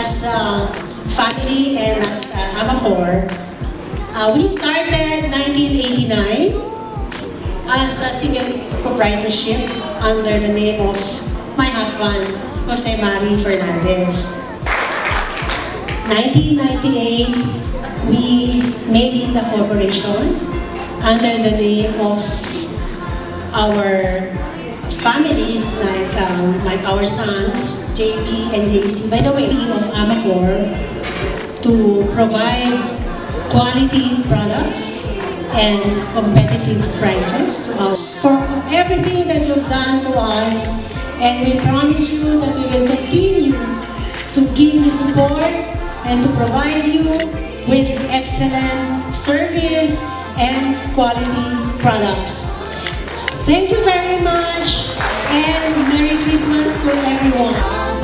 as a family and as Amacor, we started 1989 as a single proprietorship under the name of my husband, Jose Mari Fernandez. 1998, we made it a corporation under the name of our family, like our sons, JP and JC. By the way, of Amacor to provide quality products and competitive prices for everything that you've done to us, and we promise you that we will continue to give you support and to provide you with excellent service and quality products. Thank you very much, and Merry Christmas to everyone.